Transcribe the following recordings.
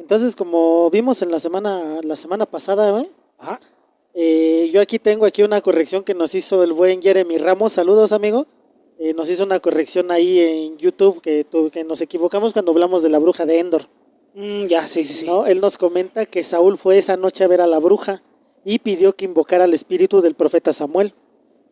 Entonces, como vimos en la semana pasada, güey, Ajá. yo tengo una corrección que nos hizo el buen Jeremy Ramos. Saludos, amigo. Nos hizo una corrección ahí en YouTube que nos equivocamos cuando hablamos de la bruja de Endor. Ya, sí, sí, sí. ¿No? Él nos comenta que Saúl fue esa noche a ver a la bruja y pidió que invocara al espíritu del profeta Samuel.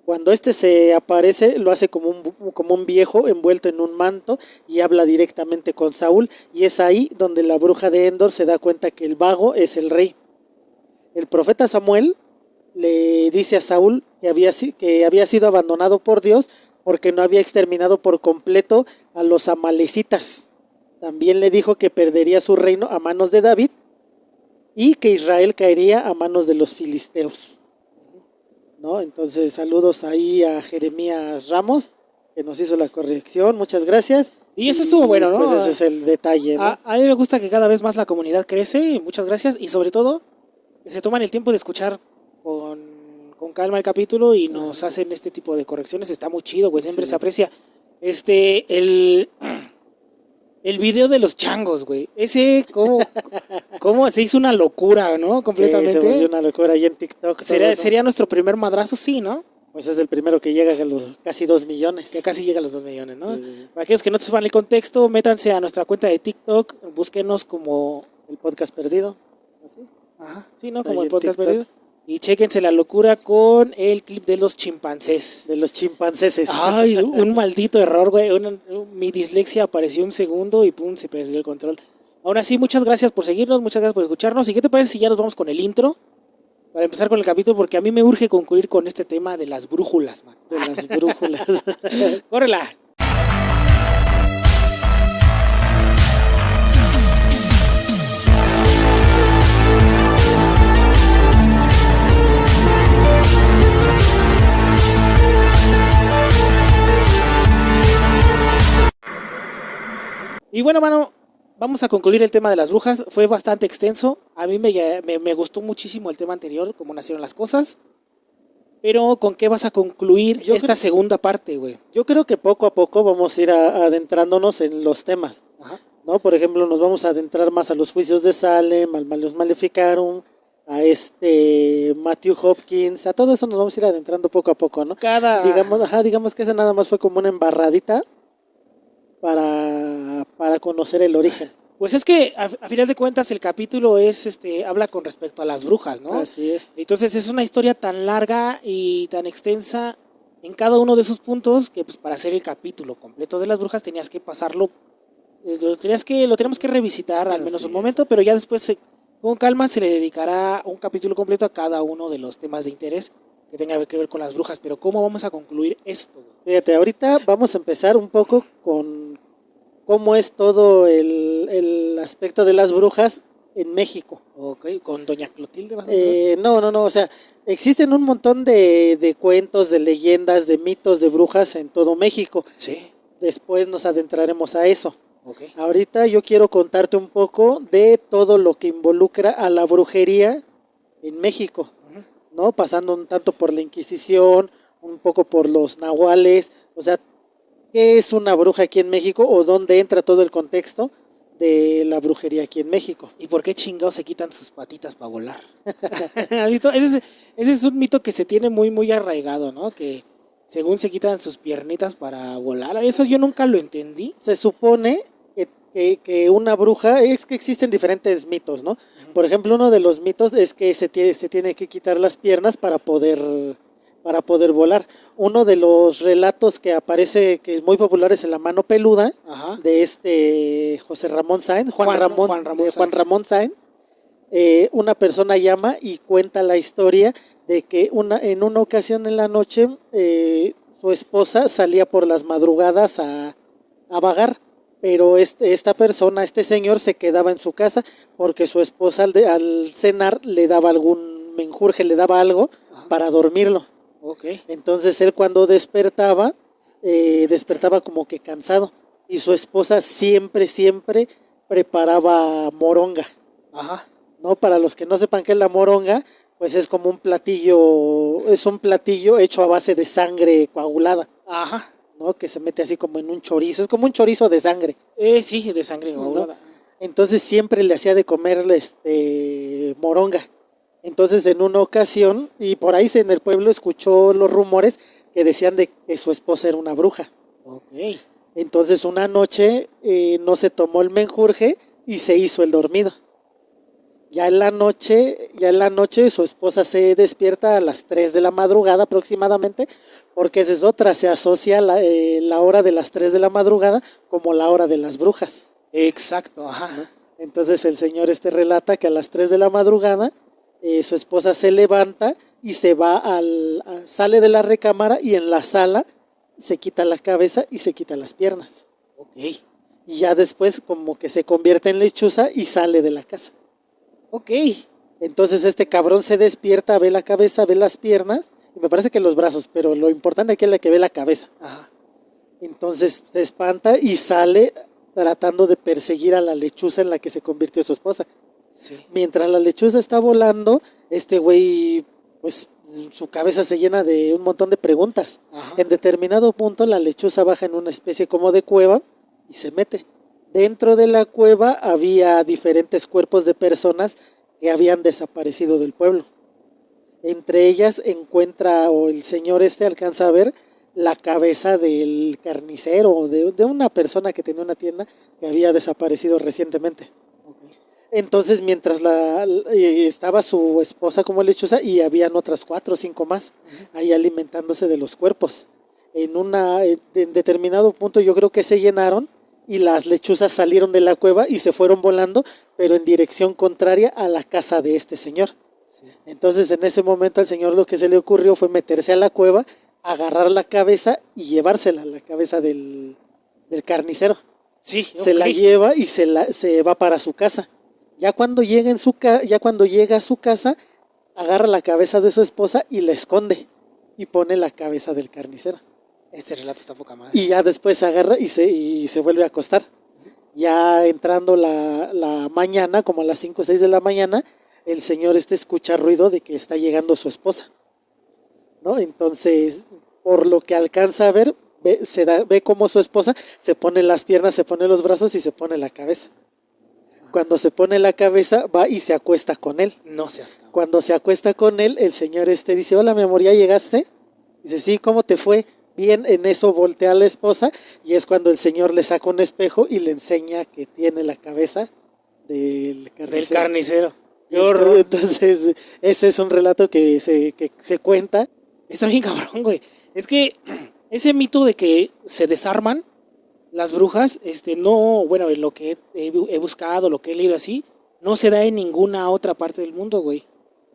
Cuando este se aparece, lo hace como un viejo envuelto en un manto y habla directamente con Saúl. Y es ahí donde la bruja de Endor se da cuenta que el vago es el rey. El profeta Samuel le dice a Saúl que había sido abandonado por Dios porque no había exterminado por completo a los amalecitas. También le dijo que perdería su reino a manos de David y que Israel caería a manos de los filisteos, ¿no? Entonces, saludos ahí a Jeremías Ramos, que nos hizo la corrección. Muchas gracias. Y eso estuvo bueno, ¿no? Pues ese es el detalle, ¿no? A mí me gusta que cada vez más la comunidad crece. Muchas gracias. Y sobre todo, que se toman el tiempo de escuchar con calma el capítulo y nos hacen este tipo de correcciones. Está muy chido, güey. Siempre Sí. se aprecia. El video de los changos, güey. Ese, cómo se hizo una locura, ¿no? Completamente. Sí, se volvió una locura ahí en TikTok. Sería nuestro primer madrazo, sí, ¿no? Pues es el primero que llega a los casi 2 millones. Que casi llega a los 2 millones, ¿no? Sí. Para aquellos que no sepan el contexto, métanse a nuestra cuenta de TikTok, búsquenos como... El podcast perdido. ¿Así? Ajá, sí, ¿no? Ahí Como el en podcast TikTok. perdido. Y chéquense la locura con el clip de los chimpancés. De los chimpancéses. Ay, un maldito error, güey. Mi dislexia apareció un segundo y pum, se perdió el control. Aún así, muchas gracias por seguirnos, muchas gracias por escucharnos. ¿Y qué te parece si ya nos vamos con el intro? Para empezar con el capítulo, porque a mí me urge concluir con este tema de las brújulas, man. De las brújulas. ¡Córrela! Y bueno, mano, vamos a concluir el tema de las brujas. Fue bastante extenso. A mí me gustó muchísimo el tema anterior, cómo nacieron las cosas. Pero, ¿con qué vas a concluir esta segunda parte, güey? Yo creo que poco a poco vamos a ir adentrándonos en los temas. Ajá. ¿No? Por ejemplo, nos vamos a adentrar más a los juicios de Salem, al Malleus Maleficarum, a Matthew Hopkins, a todo eso nos vamos a ir adentrando poco a poco, ¿no? Digamos que ese nada más fue como una embarradita para conocer el origen. Pues es que a final de cuentas el capítulo habla con respecto a las brujas, ¿no? Así es. Entonces es una historia tan larga y tan extensa en cada uno de esos puntos que pues para hacer el capítulo completo de las brujas tenías que pasarlo, lo teníamos que revisitar al menos un momento, pero ya después con calma se le dedicará un capítulo completo a cada uno de los temas de interés que tenga que ver con las brujas. Pero ¿cómo vamos a concluir esto, güey? Fíjate, ahorita vamos a empezar un poco con cómo es todo el aspecto de las brujas en México. Ok, con Doña Clotilde vas a empezar. No, o sea, existen un montón de cuentos, de leyendas, de mitos de brujas en todo México. Sí. Después nos adentraremos a eso. Okay. Ahorita yo quiero contarte un poco de todo lo que involucra a la brujería en México, ¿no? Pasando un tanto por la Inquisición, un poco por los nahuales, o sea, ¿qué es una bruja aquí en México o dónde entra todo el contexto de la brujería aquí en México? ¿Y por qué chingados se quitan sus patitas para volar? ¿Has visto? Ese es un mito que se tiene muy, muy arraigado, ¿no? Que según se quitan sus piernitas para volar. Eso yo nunca lo entendí. Se supone que una bruja, es que existen diferentes mitos, ¿no? Por ejemplo, uno de los mitos es que se tiene que quitar las piernas para poder volar. Uno de los relatos que aparece, que es muy popular, es en La Mano Peluda, Ajá. de José Ramón Sáenz, Juan Ramón Sáenz. Una persona llama y cuenta la historia de que en una ocasión en la noche su esposa salía por las madrugadas a vagar, pero esta persona, este señor, se quedaba en su casa porque su esposa al cenar le daba algún menjurje, le daba algo para dormirlo. Okay. Entonces él cuando despertaba como que cansado, y su esposa siempre preparaba moronga. Ajá. ¿No? Para los que no sepan qué es la moronga, pues es como un platillo hecho a base de sangre coagulada. Ajá. ¿No? Que se mete así como en un chorizo, es como un chorizo de sangre. Sí, de sangre coagulada. Entonces siempre le hacía de comer moronga. Entonces en una ocasión, y por ahí en el pueblo escuchó los rumores que decían de que su esposa era una bruja. Ok. Entonces una noche no se tomó el menjurje y se hizo el dormido. Ya en la noche su esposa se despierta a las 3 de la madrugada aproximadamente, porque esa es otra, se asocia la hora de las 3 de la madrugada como la hora de las brujas. Exacto, ajá. ¿No? Entonces el señor relata que a las 3 de la madrugada su esposa se levanta y se va sale de la recámara y en la sala se quita la cabeza y se quita las piernas. Ok. Y ya después como que se convierte en lechuza y sale de la casa. Ok. Entonces este cabrón se despierta, ve la cabeza, ve las piernas y me parece que los brazos, pero lo importante aquí es que ve la cabeza. Ajá. Entonces se espanta y sale tratando de perseguir a la lechuza en la que se convirtió su esposa. Sí. Mientras la lechuza está volando, este güey, pues su cabeza se llena de un montón de preguntas. Ajá. En determinado punto la lechuza baja en una especie como de cueva y se mete. Dentro de la cueva había diferentes cuerpos de personas que habían desaparecido del pueblo. Entre ellas encuentra, o el señor alcanza a ver, la cabeza del carnicero o de una persona que tenía una tienda que había desaparecido recientemente. Okay. Entonces mientras estaba su esposa como lechuza y habían otras 4 o 5 más ahí alimentándose de los cuerpos. En determinado punto yo creo que se llenaron y las lechuzas salieron de la cueva y se fueron volando, pero en dirección contraria a la casa de este señor. Sí. Entonces en ese momento al señor lo que se le ocurrió fue meterse a la cueva, agarrar la cabeza y llevársela, la cabeza del carnicero. Sí, okay. Se la lleva y se va para su casa. Ya cuando llega a su casa, agarra la cabeza de su esposa y la esconde y pone la cabeza del carnicero. Este relato está poca madre. Y ya después agarra y se vuelve a acostar. Ya entrando la mañana, como a las 5 o 6 de la mañana, el señor escucha ruido de que está llegando su esposa, ¿no? Entonces, por lo que alcanza a ver, ve cómo su esposa se pone las piernas, se pone los brazos y se pone la cabeza. Cuando se pone la cabeza, va y se acuesta con él. No seas cabrón. Cuando se acuesta con él, el señor dice, hola, mi amor, ¿ya llegaste? Dice, sí, ¿cómo te fue? Bien, en eso voltea a la esposa y es cuando el señor le saca un espejo y le enseña que tiene la cabeza del carnicero. Qué horror. Entonces, ese es un relato que se cuenta. Está bien cabrón, güey. Es que ese mito de que se desarman las brujas, no, bueno, en lo que he buscado, lo que he leído así, no se da en ninguna otra parte del mundo, güey.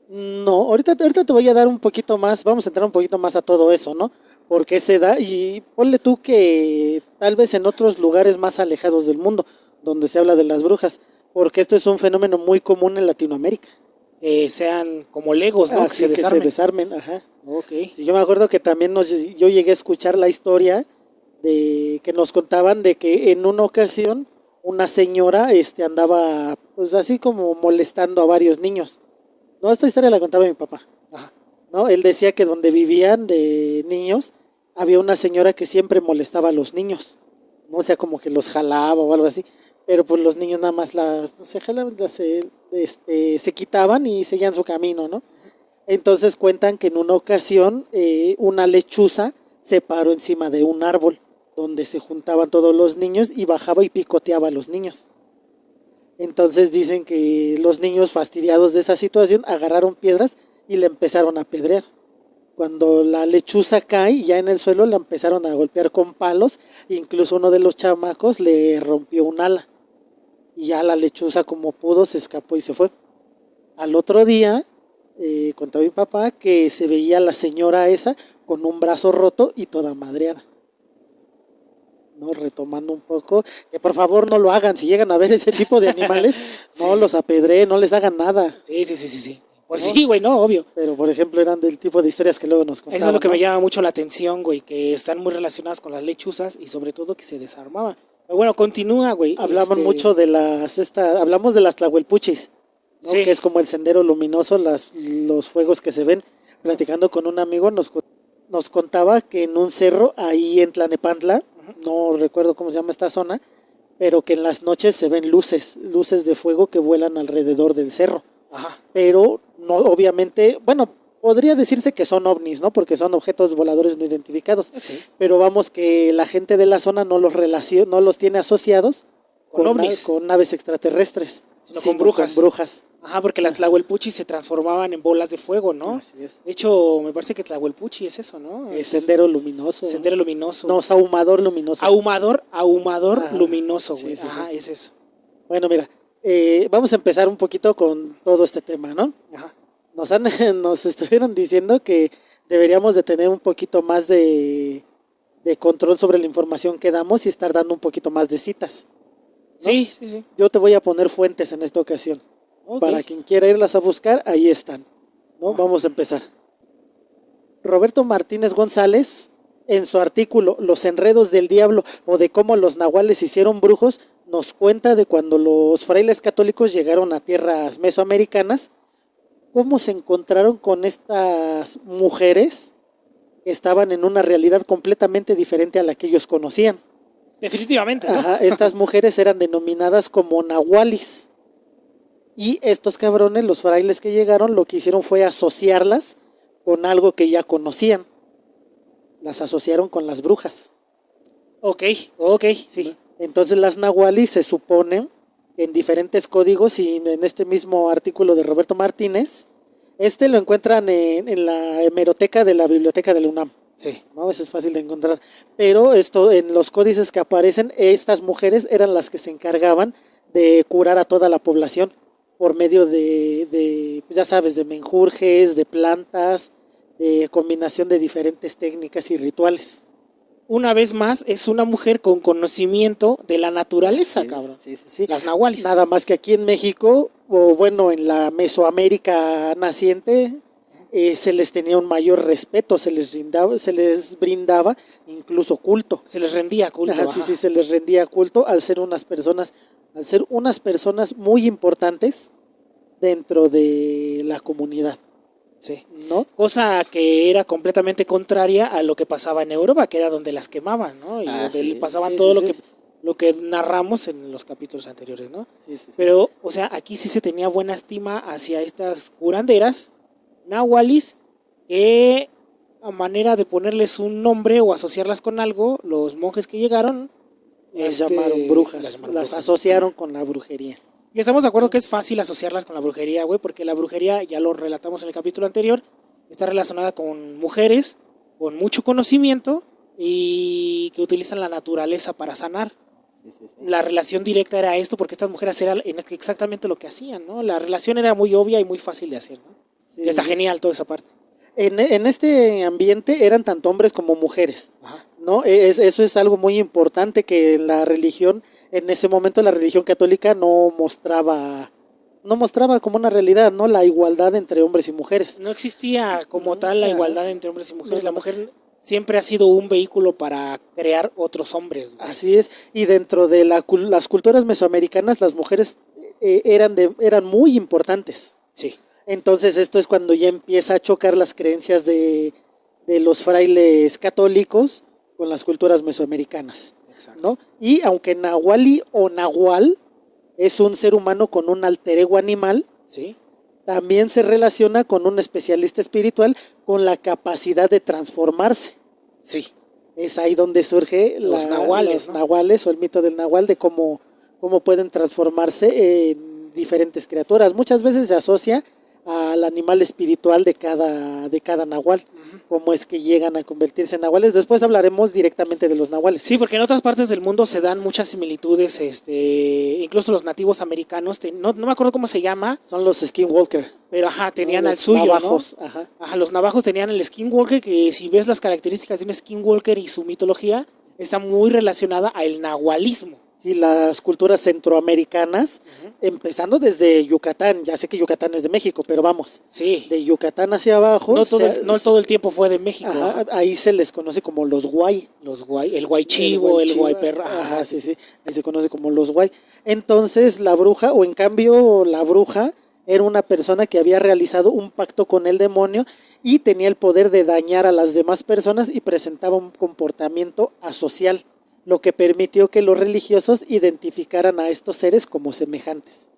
No, ahorita te voy a dar un poquito más, vamos a entrar un poquito más a todo eso, ¿no? ¿Por qué se da? Y ponle tú que tal vez en otros lugares más alejados del mundo, donde se habla de las brujas, porque esto es un fenómeno muy común en Latinoamérica. Sean como legos, ¿no? Que se desarmen, ajá. Okay. Sí, yo me acuerdo que también yo llegué a escuchar la historia de que nos contaban de que en una ocasión una señora andaba pues así como molestando a varios niños. No, esta historia la contaba mi papá. Ajá. ¿No? Él decía que donde vivían de niños había una señora que siempre molestaba a los niños, ¿no? O sea, como que los jalaba o algo así, pero pues los niños nada más se quitaban y seguían su camino, ¿no? Entonces cuentan que en una ocasión una lechuza se paró encima de un árbol donde se juntaban todos los niños y bajaba y picoteaba a los niños. Entonces dicen que los niños, fastidiados de esa situación, agarraron piedras y le empezaron a apedrear. Cuando la lechuza cae, ya en el suelo la empezaron a golpear con palos, incluso uno de los chamacos le rompió un ala. Y ya la lechuza, como pudo, se escapó y se fue. Al otro día, contaba mi papá que se veía a la señora esa con un brazo roto y toda madreada. ¿No? Retomando un poco, que por favor no lo hagan, si llegan a ver ese tipo de animales, sí. No los apedreen, no les hagan nada. Sí. Pues ¿no? Sí, güey, no, obvio. Pero, por ejemplo, eran del tipo de historias que luego nos contaban. Eso es lo que ¿no? me llama mucho la atención, güey, que están muy relacionadas con las lechuzas y sobre todo que se desarmaba. Pero bueno, continúa, güey. Hablaban mucho de hablamos de las tlahuelpuchis, ¿no? Sí. Que es como el sendero luminoso, los fuegos que se ven. Platicando con un amigo nos contaba que en un cerro, ahí en Tlanepantla, no recuerdo cómo se llama esta zona, pero que en las noches se ven luces de fuego que vuelan alrededor del cerro. Ajá. Pero no, obviamente, bueno, podría decirse que son ovnis, ¿no? Porque son objetos voladores no identificados. Sí. Pero vamos que la gente de la zona no los tiene asociados Con ovnis. con naves extraterrestres, Sino con brujas. Con brujas. Ajá, porque las Tlahuelpuchis se transformaban en bolas de fuego, ¿no? Así es. De hecho, me parece que Tlahuelpuchi es eso, ¿no? Sendero luminoso. Sendero luminoso. No, ahumador luminoso. Ahumador Ajá. luminoso, güey. Sí, sí, Ajá, sí. es eso. Bueno, mira, vamos a empezar un poquito con todo este tema, ¿no? Ajá. Nos estuvieron diciendo que deberíamos de tener un poquito más de control sobre la información que damos y estar dando un poquito más de citas, ¿no? Sí, sí, sí. Yo te voy a poner fuentes en esta ocasión. Ok. Para quien quiera irlas a buscar, ahí están, ¿no? Vamos a empezar. Roberto Martínez González, en su artículo Los enredos del diablo o de cómo los nahuales hicieron brujos, nos cuenta de cuando los frailes católicos llegaron a tierras mesoamericanas, cómo se encontraron con estas mujeres que estaban en una realidad completamente diferente a la que ellos conocían. Definitivamente, ¿no? Ajá, estas mujeres eran denominadas como nahualis. Y estos cabrones, los frailes que llegaron, lo que hicieron fue asociarlas con algo que ya conocían. Las asociaron con las brujas. Ok, sí. Entonces las nahualis se suponen en diferentes códigos y en este mismo artículo de Roberto Martínez, lo encuentran en la hemeroteca de la biblioteca de la UNAM. Sí. ¿No? Eso es fácil de encontrar. Pero esto, en los códices que aparecen, estas mujeres eran las que se encargaban de curar a toda la población por medio de ya sabes, de menjurjes, de plantas, de combinación de diferentes técnicas y rituales. Una vez más, es una mujer con conocimiento de la naturaleza, Sí, cabrón. sí. Las nahualis. Nada más que aquí en México, o bueno, en la Mesoamérica naciente, se les tenía un mayor respeto, se les brindaba incluso culto. Se les rendía culto. Ajá, sí, se les rendía culto al ser unas personas muy importantes dentro de la comunidad. Sí. ¿No? Cosa que era completamente contraria a lo que pasaba en Europa, que era donde las quemaban, ¿no? Y donde sí, pasaban sí, todo sí, lo que narramos en los capítulos anteriores, ¿no? Sí. Pero, o sea, aquí sí se tenía buena estima hacia estas curanderas, nahualis, que a manera de ponerles un nombre o asociarlas con algo, los monjes que llegaron las llamaron brujas, las asociaron con la brujería. Y estamos de acuerdo que es fácil asociarlas con la brujería, güey, porque la brujería, ya lo relatamos en el capítulo anterior, está relacionada con mujeres con mucho conocimiento y que utilizan la naturaleza para sanar. Sí. La relación directa era esto, porque estas mujeres eran exactamente lo que hacían, ¿no? La relación era muy obvia y muy fácil de hacer, ¿no? Sí, y está genial toda esa parte. En este ambiente eran tanto hombres como mujeres, Ajá. ¿no? Eso es algo muy importante que la religión, en ese momento la religión católica no mostraba como una realidad, ¿no? La igualdad entre hombres y mujeres. No existía como tal la igualdad entre hombres y mujeres. No. La mujer siempre ha sido un vehículo para crear otros hombres, güey. Así es, y dentro de las culturas mesoamericanas las mujeres eran muy importantes. Sí. Entonces esto es cuando ya empieza a chocar las creencias de los frailes católicos con las culturas mesoamericanas. Exacto. ¿No? Y aunque nahuali o nahual es un ser humano con un alter ego animal, Sí. también se relaciona con un especialista espiritual con la capacidad de transformarse. Sí. Es ahí donde surge Los nahuales, ¿no? nahuales o el mito del nahual de cómo pueden transformarse en diferentes criaturas. Muchas veces se asocia al animal espiritual de cada nahual, cómo es que llegan a convertirse en nahuales. Después hablaremos directamente de los nahuales. Sí, porque en otras partes del mundo se dan muchas similitudes, incluso los nativos americanos, no me acuerdo cómo se llama, Son los skinwalker. pero tenían Los al suyo, navajos, ¿no? Ajá. Los navajos tenían el skinwalker, que si ves las características de un skinwalker y su mitología, está muy relacionada al nahualismo. Sí, las culturas centroamericanas, empezando desde Yucatán. Ya sé que Yucatán es de México, pero vamos. Sí. De Yucatán hacia abajo. No todo el tiempo fue de México. Ajá, ahí se les conoce como los guay. El guaychivo, el guayperro. Ajá, sí. Ahí se conoce como los guay. Entonces la bruja, o en cambio la bruja, era una persona que había realizado un pacto con el demonio y tenía el poder de dañar a las demás personas y presentaba un comportamiento asocial. lo que permitió que los religiosos identificaran a estos seres como semejantes.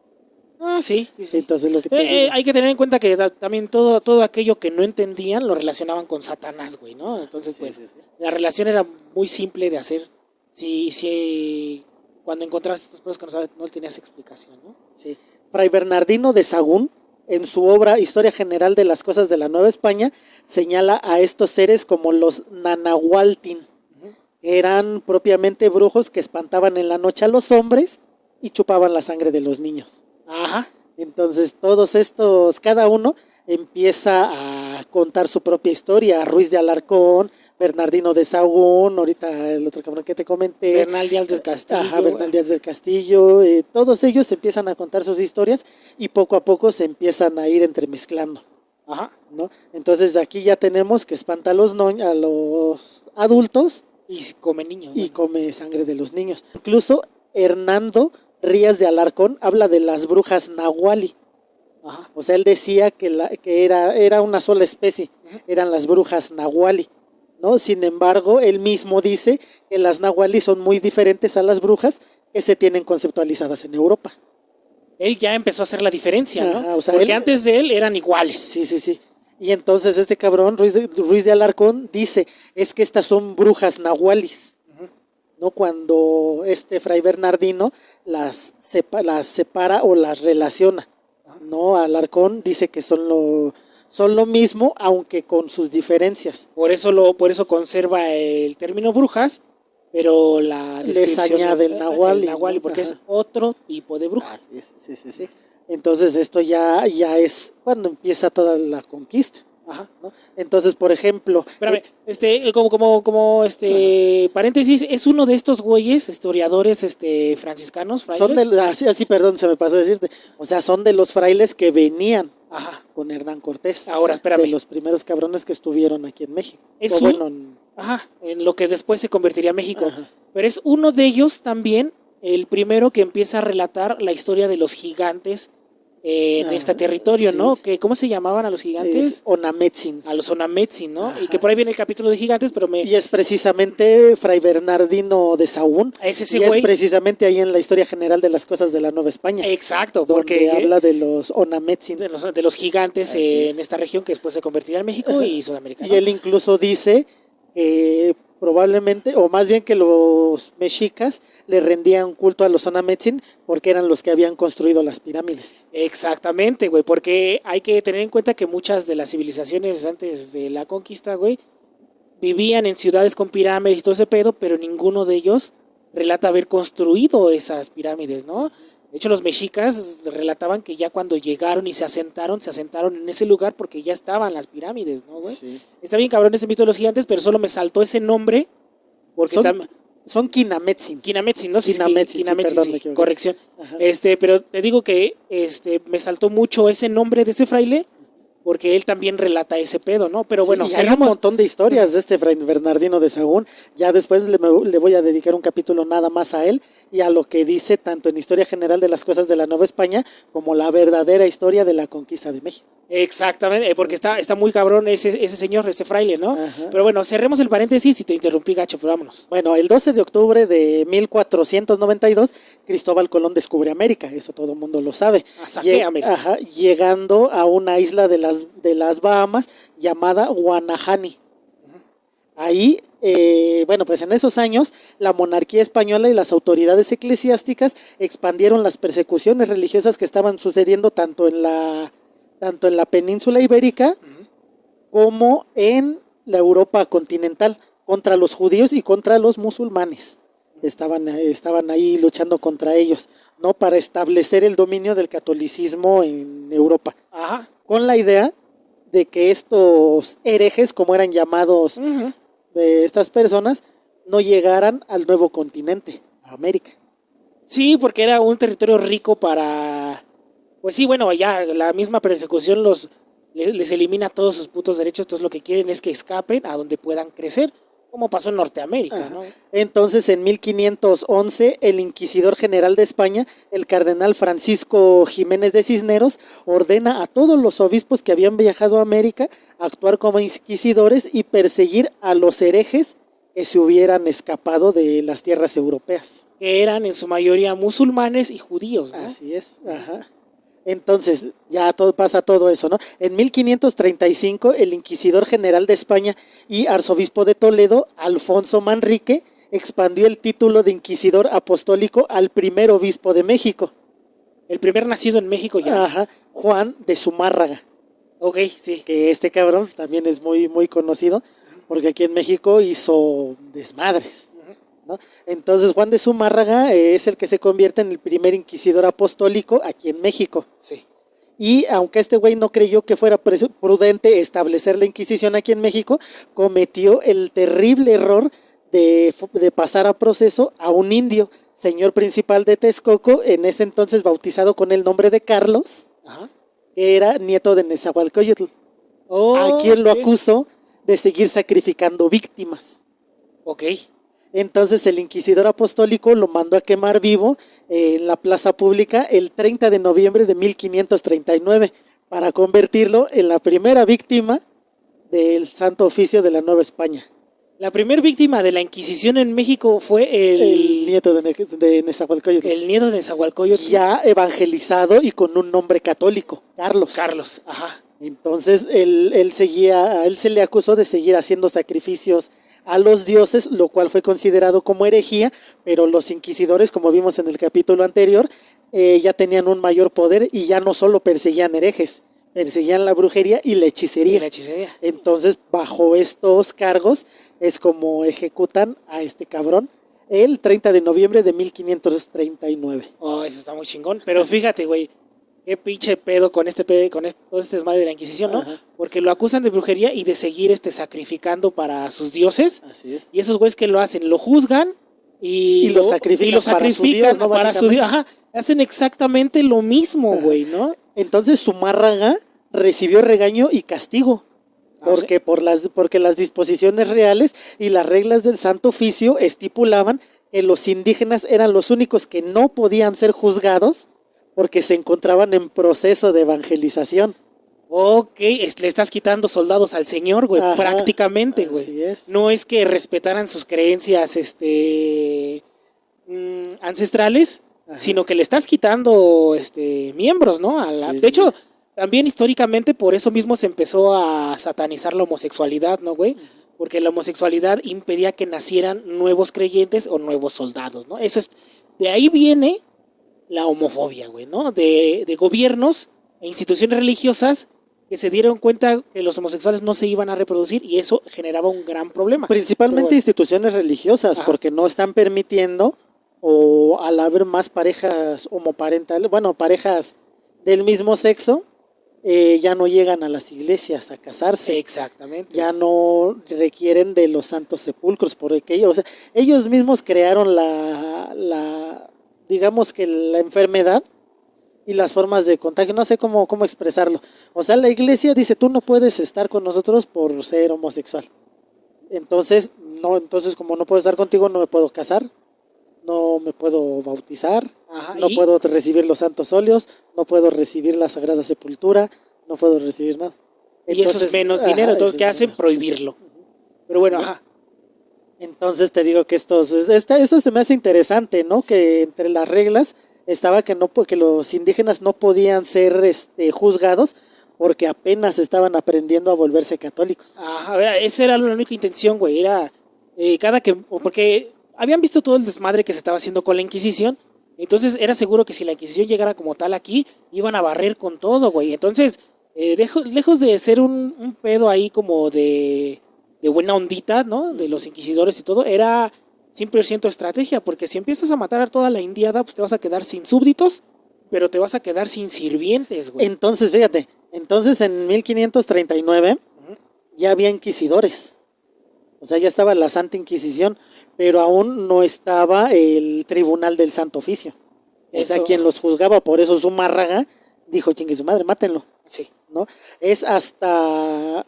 Ah, sí. Entonces, lo que te digo. Hay que tener en cuenta que también todo aquello que no entendían lo relacionaban con Satanás, güey, ¿no? Entonces, pues, la relación era muy simple de hacer. Si cuando encontraste estos pueblos que no tenías explicación, ¿no? Sí. Fray Bernardino de Sahagún, en su obra Historia General de las Cosas de la Nueva España, señala a estos seres como los Nanahualtin, que eran propiamente brujos que espantaban en la noche a los hombres y chupaban la sangre de los niños. Ajá. Entonces todos estos, cada uno empieza a contar su propia historia. Ruiz de Alarcón, Bernardino de Sahagún, ahorita el otro cabrón que te comenté. Bernal Díaz del Castillo. Ajá, Bernal Díaz del Castillo. Todos ellos empiezan a contar sus historias y poco a poco se empiezan a ir entremezclando. Ajá. ¿No? Entonces aquí ya tenemos que espanta a los adultos. Y come niños. Y come sangre de los niños. Incluso Hernando Rías de Alarcón habla de las brujas nahuali. Ajá. O sea, él decía que era una sola especie, eran las brujas nahuali, ¿no? Sin embargo, él mismo dice que las nahuali son muy diferentes a las brujas que se tienen conceptualizadas en Europa. Él ya empezó a hacer la diferencia, ¿no? O sea, porque antes de él eran iguales. Sí. Y entonces este cabrón, Ruiz de Alarcón, dice, es que estas son brujas nahualis. ¿No? Cuando Fray Bernardino las separa o las relaciona, ¿no? Alarcón dice que son lo mismo, aunque con sus diferencias. Por eso conserva el término brujas, pero la descripción les añade el nahuali, ¿no? Porque es otro tipo de bruja. Sí. Entonces esto ya es cuando empieza toda la conquista. Ajá. ¿No? Entonces, por ejemplo, espérame, como paréntesis, es uno de estos güeyes, historiadores franciscanos, frailes. Son perdón, se me pasó a decirte. O sea, son de los frailes que venían con Hernán Cortés. Ahora, espérame. De los primeros cabrones que estuvieron aquí en México. En lo que después se convertiría en México. Ajá. Pero es uno de ellos también, el primero que empieza a relatar la historia de los gigantes en este territorio, sí. ¿No? ¿Cómo se llamaban a los gigantes? Onametzin. A los Onametzin, ¿no? Ajá. Y que por ahí viene el capítulo de gigantes, pero Y es precisamente Fray Bernardino de Sahagún. Es ese güey. Y es precisamente ahí en la Historia General de las Cosas de la Nueva España. Exacto, porque habla de los Onametzin. De los gigantes en esta región que después se convertirá en México y Sudamérica, ¿no? Y él incluso dice que probablemente, o más bien que los mexicas le rendían culto a los Onametzin porque eran los que habían construido las pirámides. Exactamente, güey, porque hay que tener en cuenta que muchas de las civilizaciones antes de la conquista, güey, vivían en ciudades con pirámides y todo ese pedo, pero ninguno de ellos relata haber construido esas pirámides, ¿no? De hecho, los mexicas relataban que ya cuando llegaron y se asentaron en ese lugar porque ya estaban las pirámides, ¿no, güey? Sí. Está bien cabrón ese mito de los gigantes, pero solo me saltó ese nombre porque son Quinametzin. Quinametzin, ¿no? Quinametzin, Quinametzin, sí, corrección. Ajá. Pero te digo que me saltó mucho ese nombre de ese fraile porque él también relata ese pedo, ¿no? Pero bueno, hay un montón de historias de Fray Bernardino de Sahagún. Ya después le voy a dedicar un capítulo nada más a él y a lo que dice tanto en Historia General de las Cosas de la Nueva España como la verdadera historia de la conquista de México. Exactamente, porque está muy cabrón ese señor, ese fraile, ¿no? Ajá. Pero bueno, cerremos el paréntesis y te interrumpí, gacho, pero vámonos. Bueno, el 12 de octubre de 1492, Cristóbal Colón descubre América, eso todo el mundo lo sabe. América. Ajá, llegando a una isla de las Bahamas llamada Guanahani. Ahí, pues en esos años, la monarquía española y las autoridades eclesiásticas expandieron las persecuciones religiosas que estaban sucediendo tanto en la península ibérica como en la Europa continental, contra los judíos y contra los musulmanes. Estaban ahí luchando contra ellos, ¿no? Para establecer el dominio del catolicismo en Europa. Ajá. Con la idea de que estos herejes, como eran llamados estas personas, no llegaran al nuevo continente, a América. Sí, porque era un territorio rico para... Pues sí, bueno, ya la misma persecución les elimina todos sus putos derechos, entonces lo que quieren es que escapen a donde puedan crecer, como pasó en Norteamérica, ¿no? Entonces, en 1511, el inquisidor general de España, el cardenal Francisco Jiménez de Cisneros, ordena a todos los obispos que habían viajado a América a actuar como inquisidores y perseguir a los herejes que se hubieran escapado de las tierras europeas. Que eran en su mayoría musulmanes y judíos, ¿no? Así es, ajá. Entonces, ya pasa todo eso, ¿no? En 1535, el inquisidor general de España y arzobispo de Toledo, Alfonso Manrique, expandió el título de inquisidor apostólico al primer obispo de México. El primer nacido en México ya. Ajá, Juan de Zumárraga. Ok, sí. Que este cabrón también es muy, muy conocido, porque aquí en México hizo desmadres, ¿no? Entonces Juan de Zumárraga es el que se convierte en el primer inquisidor apostólico aquí en México. Sí. Y aunque este güey no creyó que fuera prudente establecer la Inquisición aquí en México, cometió el terrible error de pasar a proceso a un indio, señor principal de Texcoco, en ese entonces bautizado con el nombre de Carlos, Ajá. que era nieto de Nezahualcóyotl, Oh, a quien lo ok. acusó de seguir sacrificando víctimas. Ok. Entonces el inquisidor apostólico lo mandó a quemar vivo en la plaza pública el 30 de noviembre de 1539 para convertirlo en la primera víctima del Santo Oficio de la Nueva España. La primera víctima de la Inquisición en México fue El nieto de Nezahualcóyotl, el nieto de Nezahualcóyotl. ya evangelizado y con un nombre católico, Carlos. Carlos, ajá. Entonces a él se le acusó de seguir haciendo sacrificios a los dioses, lo cual fue considerado como herejía, pero los inquisidores, como vimos en el capítulo anterior, ya tenían un mayor poder y ya no solo perseguían herejes, perseguían la brujería y la hechicería. Y la hechicería. Entonces, bajo estos cargos, es como ejecutan a este cabrón el 30 de noviembre de 1539. Oh, eso está muy chingón. Pero fíjate, güey, qué pinche pedo con todo este desmadre de la Inquisición, ¿no? Ajá. Porque lo acusan de brujería y de seguir sacrificando para sus dioses. Así es. Y esos güeyes que lo hacen, lo juzgan y lo sacrifican para su Dios, ¿no? para su Dios. Ajá, hacen exactamente lo mismo, güey, ¿no? Entonces Zumárraga recibió regaño y castigo. Porque, porque las disposiciones reales y las reglas del Santo Oficio estipulaban que los indígenas eran los únicos que no podían ser juzgados porque se encontraban en proceso de evangelización. Ok, le estás quitando soldados al Señor, güey, Ajá, prácticamente, güey. así es. No es que respetaran sus creencias ancestrales, Ajá. sino que le estás quitando miembros, ¿no? Sí, de hecho, también históricamente por eso mismo se empezó a satanizar la homosexualidad, ¿no, güey? Porque la homosexualidad impedía que nacieran nuevos creyentes o nuevos soldados, ¿no? De ahí viene la homofobia, güey, ¿no? De gobiernos e instituciones religiosas que se dieron cuenta que los homosexuales no se iban a reproducir y eso generaba un gran problema. Principalmente Pero, instituciones religiosas, ajá, porque no están permitiendo, o al haber más parejas homoparentales, bueno, parejas del mismo sexo, ya no llegan a las iglesias a casarse. exactamente. Ya no requieren de los santos sepulcros, porque ellos mismos crearon digamos que la enfermedad y las formas de contagio, no sé cómo expresarlo. O sea, la iglesia dice, tú no puedes estar con nosotros por ser homosexual. Entonces como no puedo estar contigo, no me puedo casar, no me puedo bautizar, Ajá, no puedo recibir los santos óleos, no puedo recibir la Sagrada Sepultura, no puedo recibir nada. Y eso es menos dinero, entonces ¿qué hacen? Prohibirlo. Pero bueno, ajá. Entonces te digo que eso se me hace interesante, ¿no? Que entre las reglas estaba que los indígenas no podían ser juzgados porque apenas estaban aprendiendo a volverse católicos. Ajá, esa era la única intención, güey. Era porque habían visto todo el desmadre que se estaba haciendo con la Inquisición. Entonces era seguro que si la Inquisición llegara como tal aquí, iban a barrer con todo, güey. Entonces, lejos de ser un pedo ahí como de buena ondita, ¿no? De los inquisidores y todo, era 100% estrategia, porque si empiezas a matar a toda la indiada, pues te vas a quedar sin súbditos, pero te vas a quedar sin sirvientes, güey. Entonces, fíjate, en 1539 ya había inquisidores. O sea, ya estaba la Santa Inquisición, pero aún no estaba el Tribunal del Santo Oficio. O sea, quien los juzgaba, por eso Zumárraga dijo, chingue su madre, mátenlo. Sí. ¿No? Es hasta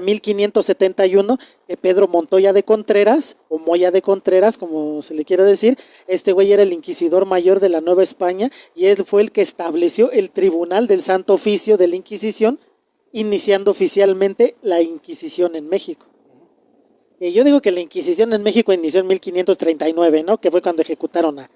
1571 que Pedro Montoya de Contreras, o Moya de Contreras, como se le quiera decir, este güey era el inquisidor mayor de la Nueva España y él fue el que estableció el Tribunal del Santo Oficio de la Inquisición, iniciando oficialmente la Inquisición en México. Yo digo que la Inquisición en México inició en 1539, ¿no? Que fue cuando ejecutaron a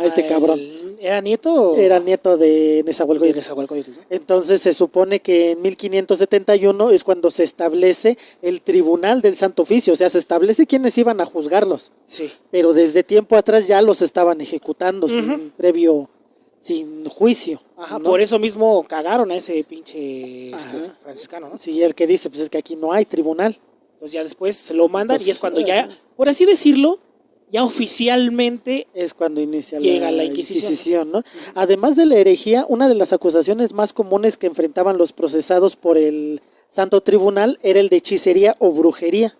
este cabrón. ¿Era nieto? Era nieto de Nezahualcóyotl. ¿No? Entonces se supone que en 1571 es cuando se establece el Tribunal del Santo Oficio, o sea, se establece quiénes iban a juzgarlos. Sí. Pero desde tiempo atrás ya los estaban ejecutando sin juicio. Ajá, ¿no? por eso mismo cagaron a ese pinche franciscano, ¿no? Sí, el que dice, pues es que aquí no hay tribunal. Entonces ya después se lo mandan Entonces, y es cuando ya, por así decirlo, ya oficialmente es cuando inicia llega la Inquisición. ¿no? Además de la herejía, una de las acusaciones más comunes que enfrentaban los procesados por el Santo Tribunal era el de hechicería o brujería.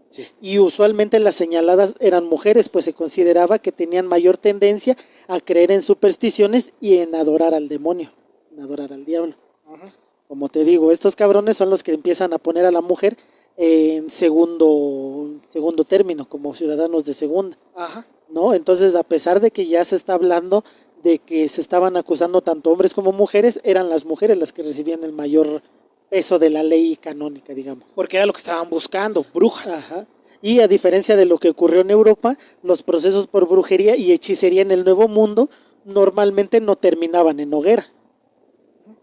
Sí. Y usualmente las señaladas eran mujeres, pues se consideraba que tenían mayor tendencia a creer en supersticiones y en adorar al demonio, en adorar al diablo. Ajá. Como te digo, estos cabrones son los que empiezan a poner a la mujer en segundo término, como ciudadanos de segunda. Ajá. ¿No? Entonces, a pesar de que ya se está hablando de que se estaban acusando tanto hombres como mujeres, eran las mujeres las que recibían el mayor peso de la ley canónica, digamos. Porque era lo que estaban buscando, brujas. Ajá. Y a diferencia de lo que ocurrió en Europa, los procesos por brujería y hechicería en el Nuevo Mundo normalmente no terminaban en hoguera.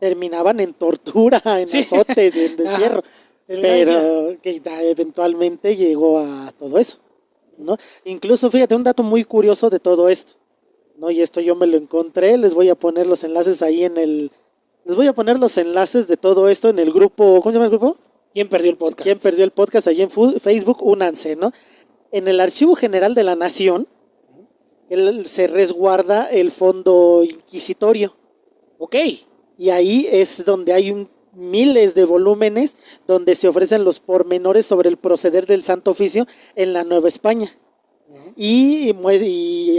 Terminaban en tortura, en azotes, en destierro. Pero que eventualmente llegó a todo eso, ¿no? Incluso, fíjate, un dato muy curioso de todo esto, ¿no? Y esto yo me lo encontré, les voy a poner los enlaces ahí les voy a poner los enlaces de todo esto en el grupo, ¿cómo se llama el grupo? ¿Quién perdió el podcast? ¿Quién perdió el podcast? Allí en Facebook, únanse, ¿no? En el Archivo General de la Nación se resguarda el fondo inquisitorio. Ok. Y ahí es donde hay miles de volúmenes donde se ofrecen los pormenores sobre el proceder del Santo Oficio en la Nueva España. Y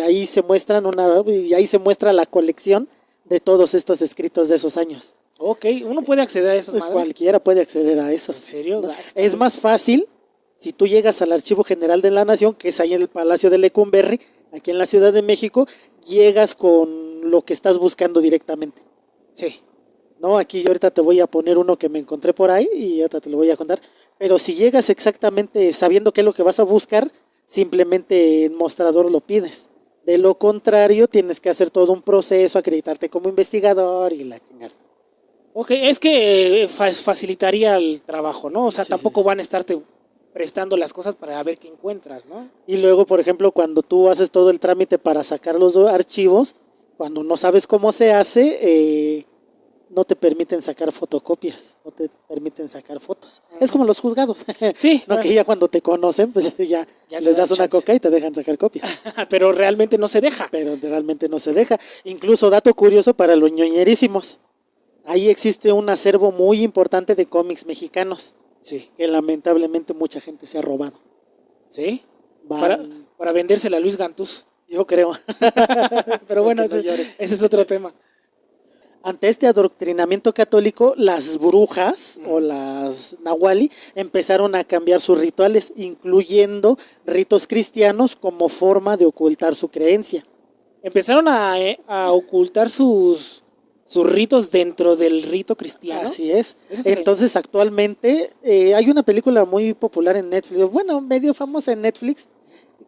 ahí se muestra la colección de todos estos escritos de esos años. Ok, uno puede acceder a esas madres. Cualquiera puede acceder a esos. ¿En serio? ¿No? Es más fácil si tú llegas al Archivo General de la Nación, que es ahí en el Palacio de Lecumberri, aquí en la Ciudad de México, llegas con lo que estás buscando directamente. Sí. No, aquí yo ahorita te voy a poner uno que me encontré por ahí y ahorita te lo voy a contar. Pero si llegas exactamente sabiendo qué es lo que vas a buscar, simplemente en mostrador lo pides. De lo contrario, tienes que hacer todo un proceso, acreditarte como investigador y la chingada. Ok, es que facilitaría el trabajo, ¿no? O sea, tampoco van a estarte prestando las cosas para ver qué encuentras, ¿no? Y luego, por ejemplo, cuando tú haces todo el trámite para sacar los archivos, cuando no sabes cómo se hace, no te permiten sacar fotocopias, no te permiten sacar fotos. Es como los juzgados. Sí. No, que ya cuando te conocen, pues ya les das una coca y te dejan sacar copias. Pero realmente no se deja. Incluso, dato curioso para los ñoñerísimos. Ahí existe un acervo muy importante de cómics mexicanos. Sí. Que lamentablemente mucha gente se ha robado. ¿Sí? Para vendérsela a Luis Gantús. Yo creo. Pero bueno, ese es otro tema. Ante este adoctrinamiento católico, las brujas o las nahuali empezaron a cambiar sus rituales, incluyendo ritos cristianos como forma de ocultar su creencia. Empezaron a ocultar sus ritos dentro del rito cristiano. Así es. Entonces, actualmente hay una película muy popular en Netflix, bueno, medio famosa en Netflix,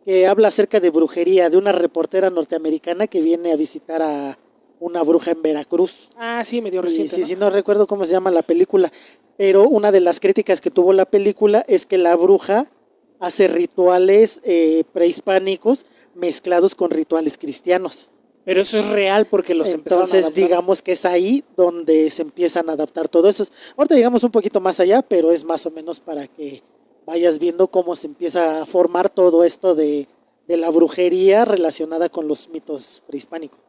que habla acerca de brujería, de una reportera norteamericana que viene a visitar a una bruja en Veracruz. Ah, sí, medio reciente. Sí, no recuerdo cómo se llama la película, pero una de las críticas que tuvo la película es que la bruja hace rituales prehispánicos mezclados con rituales cristianos. Pero eso es real porque los empezaron a adaptar. Entonces, digamos que es ahí donde se empiezan a adaptar todo eso. Ahorita llegamos un poquito más allá, pero es más o menos para que vayas viendo cómo se empieza a formar todo esto de la brujería relacionada con los mitos prehispánicos.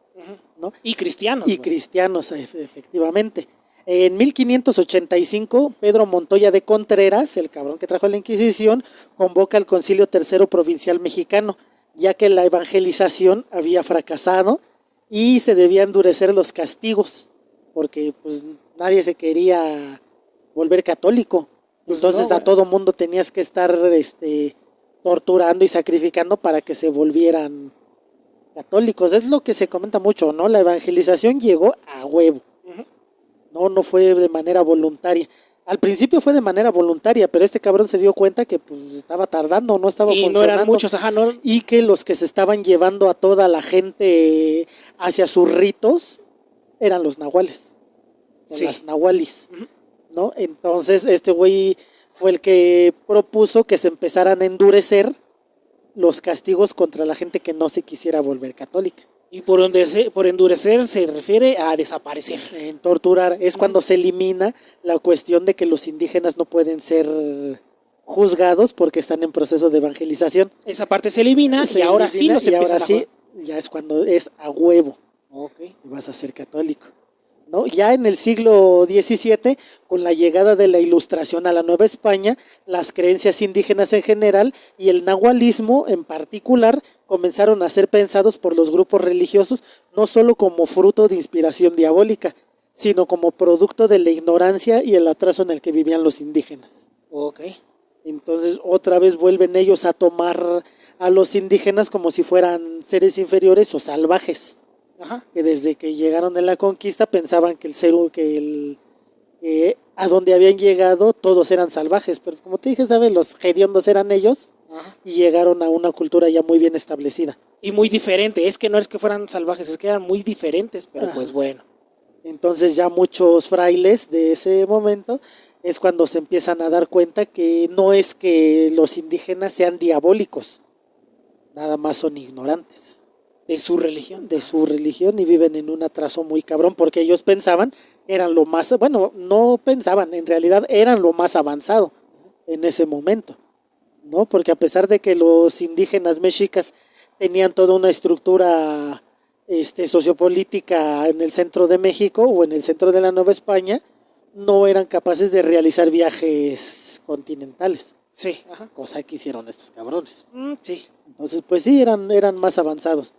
¿No? Y cristianos. Y cristianos, efectivamente. En 1585, Pedro Montoya de Contreras, el cabrón que trajo la Inquisición, convoca al Concilio Tercero Provincial Mexicano, ya que la evangelización había fracasado y se debían endurecer los castigos, porque pues nadie se quería volver católico. Entonces a todo mundo tenías que estar torturando y sacrificando para que se volvieran católicos. Es lo que se comenta mucho, ¿no? La evangelización llegó a huevo. No fue de manera voluntaria. Al principio fue de manera voluntaria, pero este cabrón se dio cuenta que pues estaba tardando, no estaba Y funcionando. no eran muchos, ajá, no. Y que los que se estaban llevando a toda la gente hacia sus ritos eran los nahuales, o Sí. las nahualis, ¿no? Entonces este güey fue el que propuso que se empezaran a endurecer los castigos contra la gente que no se quisiera volver católica. Y por endurecer se refiere a desaparecer. En torturar es cuando se elimina la cuestión de que los indígenas no pueden ser juzgados porque están en proceso de evangelización. Esa parte se elimina y ahora sí los y ahora empiezan a sí, ya es cuando es a huevo Okay. que vas a ser católico, ¿no? Ya en el siglo XVII, con la llegada de la Ilustración a la Nueva España, las creencias indígenas en general y el nahualismo en particular comenzaron a ser pensados por los grupos religiosos no solo como fruto de inspiración diabólica, sino como producto de la ignorancia y el atraso en el que vivían los indígenas. Okay. Entonces otra vez vuelven ellos a tomar a los indígenas como si fueran seres inferiores o salvajes. Ajá. Que desde que llegaron en la conquista pensaban que que a donde habían llegado todos eran salvajes, pero como te dije, ¿sabes? Los hediondos eran ellos. Ajá. Y llegaron a una cultura ya muy bien establecida. Y muy diferente, es que no es que fueran salvajes, es que eran muy diferentes, pero pues bueno. Entonces ya muchos frailes de ese momento es cuando se empiezan a dar cuenta que no es que los indígenas sean diabólicos, nada más son ignorantes. De su religión. De su religión y viven en un atraso muy cabrón porque ellos pensaban que eran lo más, bueno, no pensaban, en realidad eran lo más avanzado en ese momento, ¿no? Porque a pesar de que los indígenas mexicas tenían toda una estructura sociopolítica en el centro de México o en el centro de la Nueva España, no eran capaces de realizar viajes continentales. Sí, ajá. Cosa que hicieron estos cabrones. Sí. Entonces, pues sí, eran más avanzados,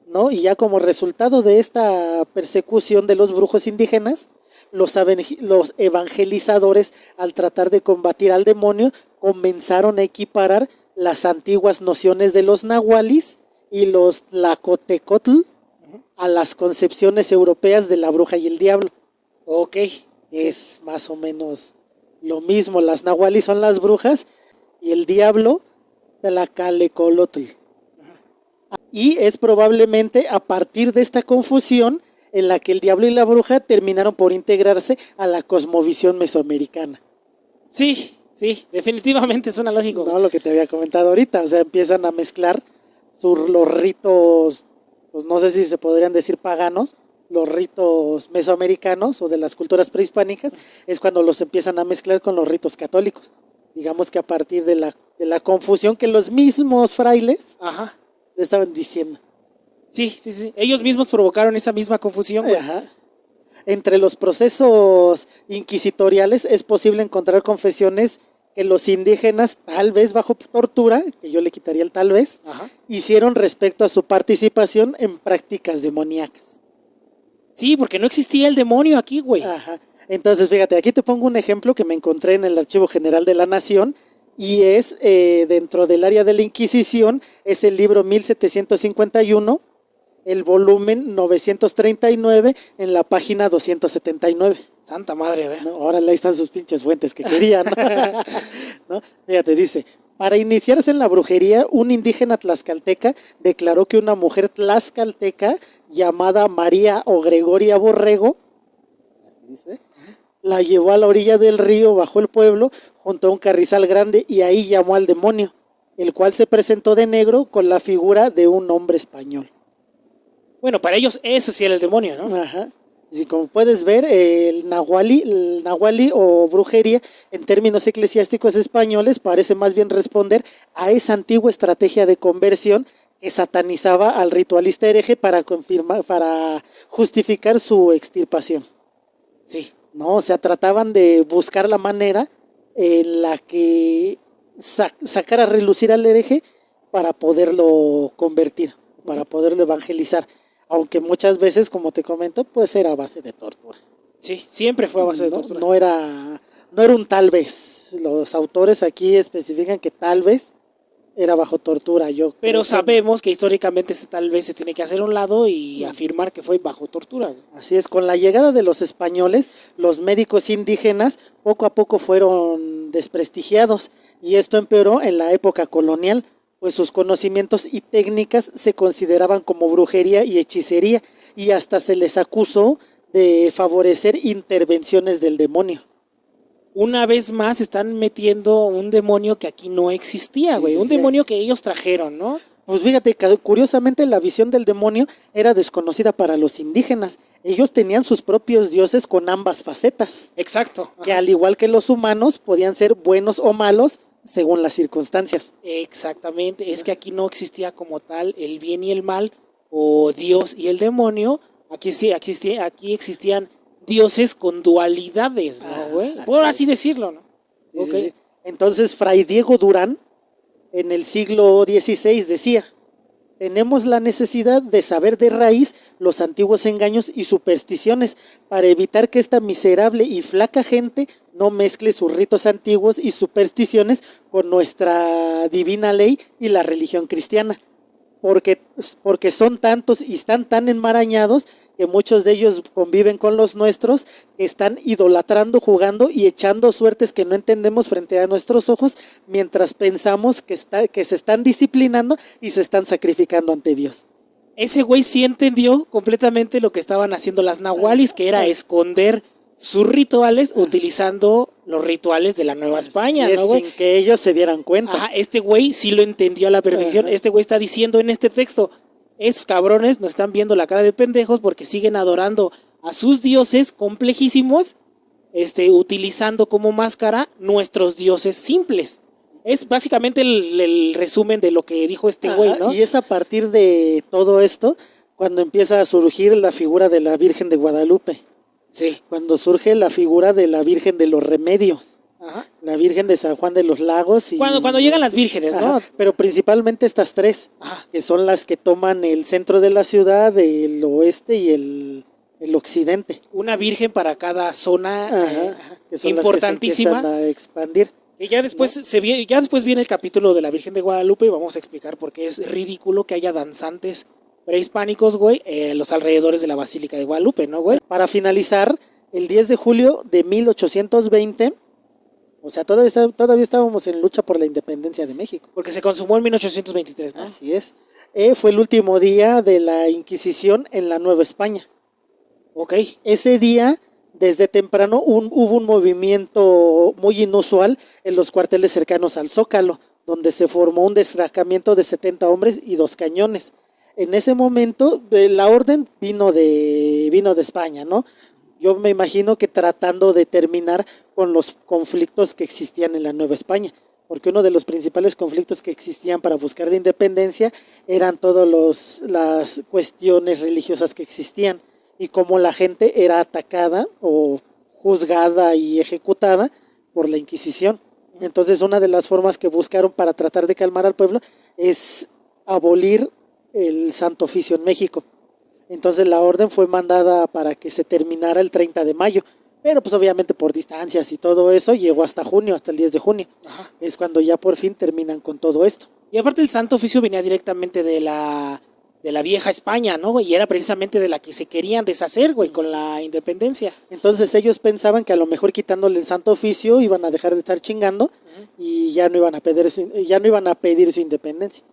¿no? Y ya como resultado de esta persecución de los brujos indígenas, los evangelizadores, al tratar de combatir al demonio, comenzaron a equiparar las antiguas nociones de los nahualis y los tlacotecotl a las concepciones europeas de la bruja y el diablo. Ok. Es más o menos lo mismo. Las nahualis son las brujas y el diablo Tlacalecolotl. Y es probablemente a partir de esta confusión en la que el diablo y la bruja terminaron por integrarse a la cosmovisión mesoamericana. Sí, definitivamente suena lógico. No, lo que te había comentado ahorita, o sea, empiezan a mezclar los ritos, pues no sé si se podrían decir paganos, los ritos mesoamericanos o de las culturas prehispánicas, es cuando los empiezan a mezclar con los ritos católicos. Digamos que a partir de la confusión que los mismos frailes Ajá. estaban diciendo. Sí. Ellos mismos provocaron esa misma confusión, güey. Ajá. Entre los procesos inquisitoriales es posible encontrar confesiones que los indígenas, tal vez bajo tortura, que yo le quitaría el tal vez, Ajá. hicieron respecto a su participación en prácticas demoníacas. Sí, porque no existía el demonio aquí, güey. Ajá. Entonces, fíjate, aquí te pongo un ejemplo que me encontré en el Archivo General de la Nación y es dentro del área de la Inquisición, es el libro 1751, el volumen 939 en la página 279. Santa madre, ¿verdad? ¿No? Ahora ahí están sus pinches fuentes que querían. ¿No? Fíjate, dice, para iniciarse en la brujería, un indígena tlaxcalteca declaró que una mujer tlaxcalteca llamada María o Gregoria Borrego, así dice, la llevó a la orilla del río bajo el pueblo junto a un carrizal grande y ahí llamó al demonio, el cual se presentó de negro con la figura de un hombre español. Bueno, para ellos ese sí era el demonio, ¿no? Ajá. Y como puedes ver, el nahuali o brujería en términos eclesiásticos españoles parece más bien responder a esa antigua estrategia de conversión que satanizaba al ritualista hereje para justificar su extirpación. Sí. ¿No? O sea, trataban de buscar la manera en la que sacar a relucir al hereje para poderlo convertir, para poderlo evangelizar. Aunque muchas veces, como te comento, pues era a base de tortura. Sí, siempre fue a base de tortura. No era un tal vez. Los autores aquí especifican que tal vez era bajo tortura. Yo Pero creo que sabemos que históricamente tal vez se tiene que hacer a un lado y afirmar que fue bajo tortura, güey. así es, con la llegada de los españoles, los médicos indígenas poco a poco fueron desprestigiados y esto empeoró en la época colonial, pues sus conocimientos y técnicas se consideraban como brujería y hechicería y hasta se les acusó de favorecer intervenciones del demonio. Una vez más están metiendo un demonio que aquí no existía, Sí, güey. sí, Un sí. demonio que ellos trajeron, ¿no? Pues fíjate, curiosamente la visión del demonio era desconocida para los indígenas. Ellos tenían sus propios dioses con ambas facetas, Exacto. que Ajá. al igual que los humanos podían ser buenos o malos según las circunstancias. Exactamente. Es que aquí no existía como tal el bien y el mal, o Dios y el demonio. Aquí sí, aquí existían dioses con dualidades, ¿no, güey? Por así decirlo, ¿no? Sí, Ok. sí, sí. Entonces, Fray Diego Durán, en el siglo XVI, decía: tenemos la necesidad de saber de raíz los antiguos engaños y supersticiones para evitar que esta miserable y flaca gente no mezcle sus ritos antiguos y supersticiones con nuestra divina ley y la religión cristiana. Porque son tantos y están tan enmarañados que muchos de ellos conviven con los nuestros, que están idolatrando, jugando y echando suertes que no entendemos frente a nuestros ojos, mientras pensamos que se están disciplinando y se están sacrificando ante Dios. Ese güey sí entendió completamente lo que estaban haciendo las nahualis, que era esconder sus rituales utilizando los rituales de la Nueva España, Sí, ¿no, güey? sin que ellos se dieran cuenta. Ajá, este güey sí lo entendió a la perfección. Ajá. Este güey está diciendo en este texto: estos cabrones nos están viendo la cara de pendejos porque siguen adorando a sus dioses complejísimos, utilizando como máscara nuestros dioses simples. Es básicamente el resumen de lo que dijo este güey, ¿no? Y es a partir de todo esto cuando empieza a surgir la figura de la Virgen de Guadalupe. Sí. Cuando surge la figura de la Virgen de los Remedios. Ajá. La Virgen de San Juan de los Lagos. Y, Cuando llegan las vírgenes, ¿no? ajá, pero principalmente estas tres, Ajá. que son las que toman el centro de la ciudad, el oeste y el occidente. Una virgen para cada zona, Que son importantísima. las que se empiezan a expandir. Y ya después ya después viene el capítulo de la Virgen de Guadalupe y vamos a explicar por qué es ridículo que haya danzantes prehispánicos, güey, los alrededores de la Basílica de Guadalupe, ¿no, güey? Para finalizar, el 10 de julio de 1820, o sea, todavía estábamos en lucha por la independencia de México. Porque se consumó en 1823, ¿no? Así es. Fue el último día de la Inquisición en la Nueva España. Ok. Ese día, desde temprano, hubo un movimiento muy inusual en los cuarteles cercanos al Zócalo, donde se formó un destacamento de 70 hombres y 2 cañones. En ese momento, la orden vino de España, ¿no? Yo me imagino que tratando de terminar con los conflictos que existían en la Nueva España, porque uno de los principales conflictos que existían para buscar la independencia eran todas las cuestiones religiosas que existían y cómo la gente era atacada o juzgada y ejecutada por la Inquisición. Entonces, una de las formas que buscaron para tratar de calmar al pueblo es abolir el Santo Oficio en México. Entonces la orden fue mandada para que se terminara el 30 de mayo, pero pues obviamente por distancias y todo eso llegó hasta junio, hasta el 10 de junio. Ajá. Es cuando ya por fin terminan con todo esto. Y aparte el Santo Oficio venía directamente de la vieja España, ¿no, güey? Y era precisamente de la que se querían deshacer, güey, con la independencia. Entonces ellos pensaban que a lo mejor quitándole el Santo Oficio iban a dejar de estar chingando y ya no iban a pedir su independencia.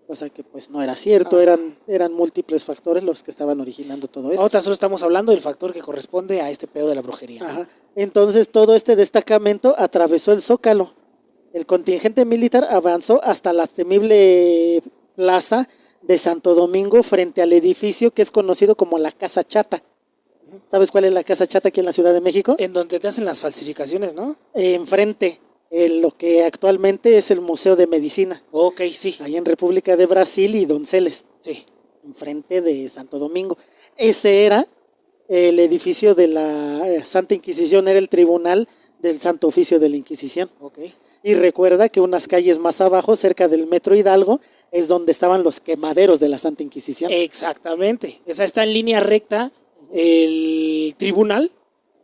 Cosa que pues no era cierto, eran múltiples factores los que estaban originando todo esto. Ahora solo estamos hablando del factor que corresponde a este pedo de la brujería. Ajá. Entonces todo este destacamento atravesó el Zócalo. El contingente militar avanzó hasta la temible plaza de Santo Domingo frente al edificio que es conocido como la Casa Chata. ¿Sabes cuál es la Casa Chata aquí en la Ciudad de México? En donde te hacen las falsificaciones, ¿no? Enfrente, lo que actualmente es el Museo de Medicina. Ok, sí. Ahí en República de Brasil y Donceles. Sí. Enfrente de Santo Domingo. Ese era el edificio de la Santa Inquisición, era el tribunal del Santo Oficio de la Inquisición. Ok. Y recuerda que unas calles más abajo, cerca del Metro Hidalgo, es donde estaban los quemaderos de la Santa Inquisición. Exactamente. O sea, está en línea recta el tribunal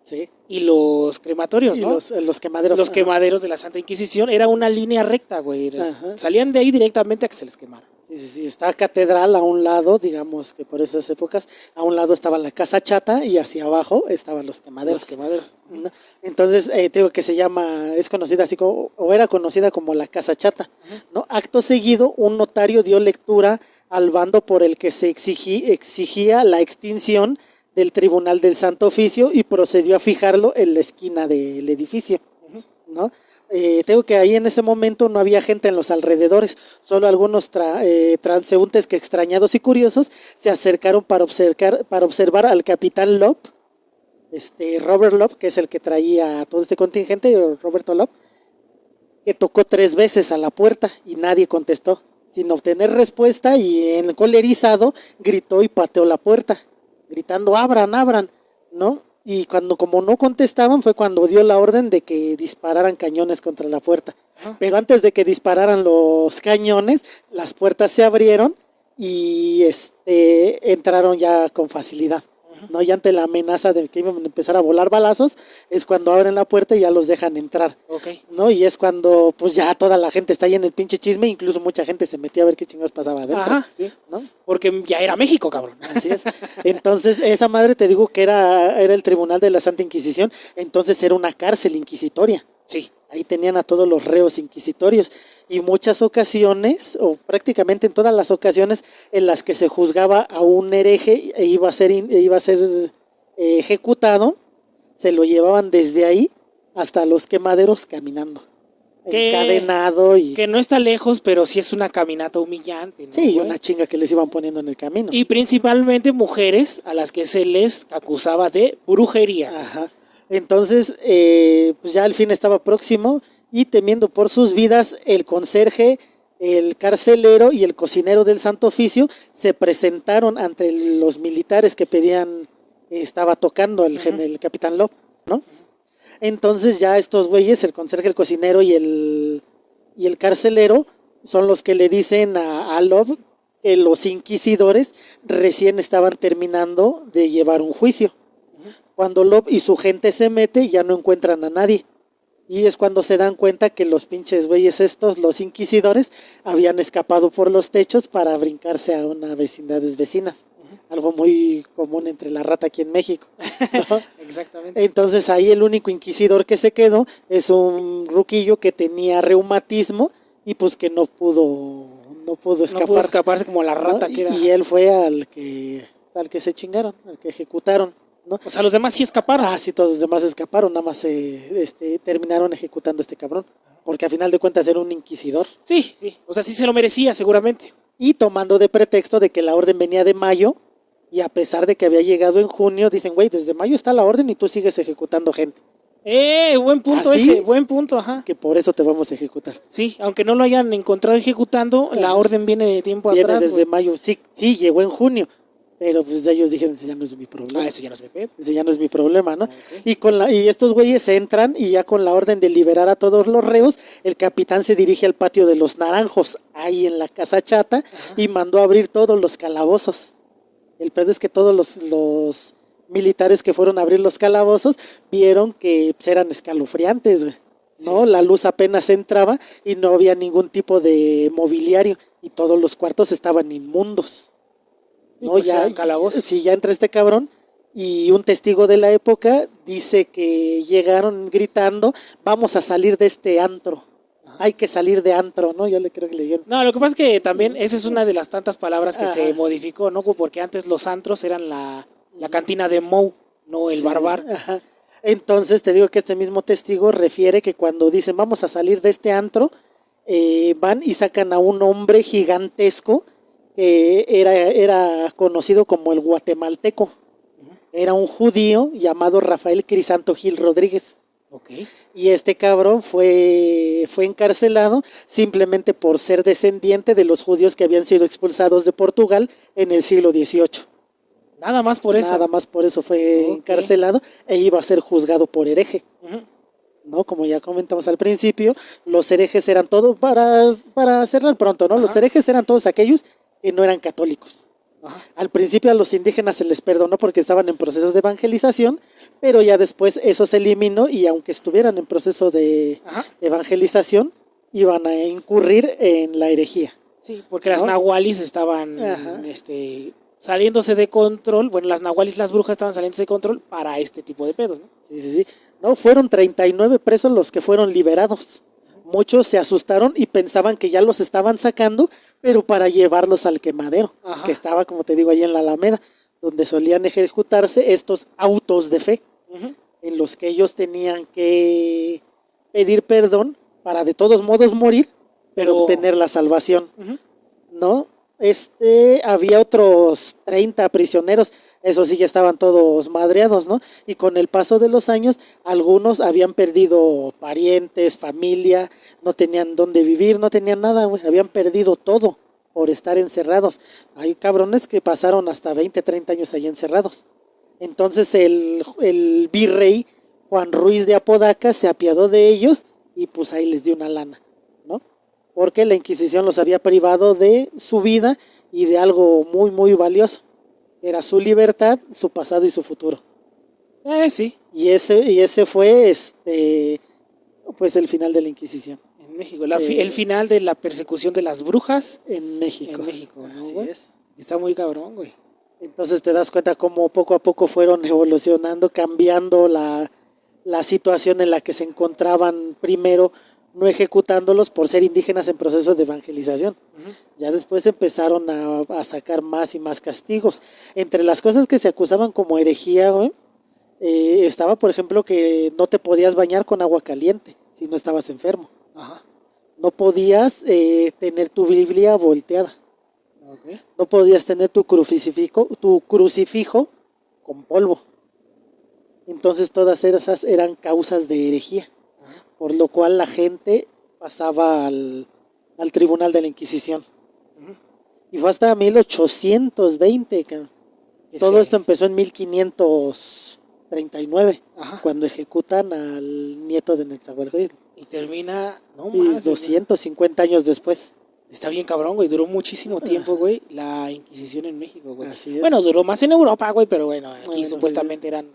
Sí. y los crematorios, Y ¿no? los quemaderos. Los Ajá. quemaderos de la Santa Inquisición era una línea recta, güey. Ajá. Salían de ahí directamente a que se les quemara. Sí, sí, sí. Está catedral a un lado, digamos que por esas épocas, a un lado estaba la casa chata y hacia abajo estaban los quemaderos. Los quemaderos. ¿No? Entonces, te digo que se llama, es conocida así como, o era conocida como la casa chata, ¿no? Acto seguido, un notario dio lectura al bando por el que se exigía la extinción del Tribunal del Santo Oficio y procedió a fijarlo en la esquina del edificio, ¿no? Tengo que ahí en ese momento no había gente en los alrededores, solo algunos transeúntes que extrañados y curiosos se acercaron para observar al capitán Lop, Robert Lop, que es el que traía todo este contingente, Roberto Lop, que tocó 3 veces a la puerta y nadie contestó. Sin obtener respuesta y encolerizado gritó y pateó la puerta, gritando abran, abran, ¿no? Y como no contestaban fue cuando dio la orden de que dispararan cañones contra la puerta. Pero antes de que dispararan los cañones, las puertas se abrieron y entraron ya con facilidad, ¿no? Y ante la amenaza de que iban a empezar a volar balazos, es cuando abren la puerta y ya los dejan entrar, ¿no? Y es cuando pues ya toda la gente está ahí en el pinche chisme, incluso mucha gente se metió a ver qué chingados pasaba adentro. Ajá, sí. ¿No? Porque ya era México, cabrón. Así es. Entonces, esa madre te digo que era el Tribunal de la Santa Inquisición, entonces era una cárcel inquisitoria. Sí. Ahí tenían a todos los reos inquisitorios y muchas ocasiones, o prácticamente en todas las ocasiones en las que se juzgaba a un hereje e iba a ser ejecutado, se lo llevaban desde ahí hasta los quemaderos caminando, encadenado y... Que no está lejos, pero sí es una caminata humillante, ¿no? Sí, y güey? una chinga que les iban poniendo en el camino. Y principalmente mujeres a las que se les acusaba de brujería. Ajá. Entonces, pues ya el fin estaba próximo y temiendo por sus vidas, el conserje, el carcelero y el cocinero del Santo Oficio se presentaron ante los militares que pedían, estaba tocando el capitán Lop, ¿no? Entonces ya estos güeyes, el conserje, el cocinero y el carcelero, son los que le dicen a Lop que los inquisidores recién estaban terminando de llevar un juicio. Cuando Lop y su gente se mete, ya no encuentran a nadie. Y es cuando se dan cuenta que los pinches güeyes estos, los inquisidores, habían escapado por los techos para brincarse a unas vecindades vecinas. Algo muy común entre la rata aquí en México, ¿no? Exactamente. Entonces ahí el único inquisidor que se quedó es un ruquillo que tenía reumatismo y pues que no pudo escapar. No pudo escaparse como la rata, ¿no? que era. Y él fue al que se chingaron, al que ejecutaron, ¿no? O sea, los demás sí escaparon. Ah, sí, todos los demás escaparon, nada más terminaron ejecutando a este cabrón, porque a final de cuentas era un inquisidor. Sí, sí. O sea, sí se lo merecía, seguramente. Y tomando de pretexto de que la orden venía de mayo, y a pesar de que había llegado en junio, dicen, güey, desde mayo está la orden y tú sigues ejecutando gente. Buen punto ¿Ah, sí? ese, buen punto, ajá. Que por eso te vamos a ejecutar. Sí, aunque no lo hayan encontrado ejecutando, la orden viene de tiempo Viene atrás. desde güey. mayo, sí, llegó en junio, pero pues ellos dijeron, ese ya no es mi problema. Ah, ese ya no es mi pedo. Ese ya no es mi problema, ¿no? Okay. Y estos güeyes entran y ya con la orden de liberar a todos los reos, el capitán se dirige al patio de los naranjos, ahí en la casa chata, y mandó a abrir todos los calabozos. El pedo es que todos los militares que fueron a abrir los calabozos vieron que pues, eran escalofriantes, güey, ¿no? Sí. La luz apenas entraba y no había ningún tipo de mobiliario y todos los cuartos estaban inmundos. Sí, ¿no? pues Ya, calabozos. sí, ya entra este cabrón y un testigo de la época dice que llegaron gritando, vamos a salir de este antro. Hay que salir de antro, ¿no? Yo le creo que le dijeron. No, lo que pasa es que también esa es una de las tantas palabras que Ajá. se modificó, ¿no? Porque antes los antros eran la cantina de Mou, no el barbar. Ajá. Entonces te digo que este mismo testigo refiere que cuando dicen vamos a salir de este antro, van y sacan a un hombre gigantesco que era conocido como el guatemalteco. Era un judío llamado Rafael Crisanto Gil Rodríguez. Okay. Y este cabrón fue encarcelado simplemente por ser descendiente de los judíos que habían sido expulsados de Portugal en el siglo XVIII. Nada más por eso. Nada más por eso fue encarcelado e iba a ser juzgado por hereje. ¿No? Como ya comentamos al principio, los herejes eran todos, para cerrar pronto, ¿no? Los herejes eran todos aquellos que no eran católicos. Ajá. Al principio a los indígenas se les perdonó porque estaban en procesos de evangelización, pero ya después eso se eliminó y aunque estuvieran en proceso de Ajá. evangelización, iban a incurrir en la herejía. Sí, porque las ¿no? nahualis estaban Ajá. saliéndose de control. Bueno, las nahualis, las brujas estaban saliéndose de control para este tipo de pedos, ¿no? Sí, sí, sí. No, fueron 39 presos los que fueron liberados. Muchos se asustaron y pensaban que ya los estaban sacando, pero para llevarlos al quemadero, Ajá. que estaba, como te digo, ahí en la Alameda, donde solían ejecutarse estos autos de fe, Ujú. en los que ellos tenían que pedir perdón para de todos modos morir, pero Pero- obtener la salvación, Ujú. ¿no? Había otros 30 prisioneros, eso sí, ya estaban todos madreados, ¿no? Y con el paso de los años, algunos habían perdido parientes, familia, no tenían dónde vivir, no tenían nada, güey, habían perdido todo por estar encerrados. Hay cabrones que pasaron hasta 20, 30 años ahí encerrados. Entonces el virrey Juan Ruiz de Apodaca se apiadó de ellos y pues ahí les dio una lana, ¿no? Porque la Inquisición los había privado de su vida y de algo muy, muy valioso. Era su libertad, su pasado y su futuro. Sí, Y ese fue pues el final de la Inquisición en México. El final de la persecución de las brujas en México. en México, ¿no, Así güey? es. Está muy cabrón, güey. Entonces te das cuenta cómo poco a poco fueron evolucionando, cambiando la situación en la que se encontraban primero, no ejecutándolos por ser indígenas en proceso de evangelización. Ujú. Ya después empezaron a sacar más y más castigos. Entre las cosas que se acusaban como herejía, güey, estaba, por ejemplo, que no te podías bañar con agua caliente si no estabas enfermo. Ajá. No podías tener tu Biblia volteada. Ok. No podías tener tu crucifijo con polvo. Entonces todas esas eran causas de herejía, por lo cual la gente pasaba al tribunal de la Inquisición. Ujú. Y fue hasta 1820, cabrón. Que Todo se- esto empezó en 1539, Ajá. cuando ejecutan al nieto de Netzahualcóyotl. Y termina, no Y más. 250 años después. Está bien cabrón, güey. Duró muchísimo tiempo, güey, la Inquisición en México, güey. Así es. Bueno, duró más en Europa, güey, pero bueno, aquí Bueno, supuestamente eran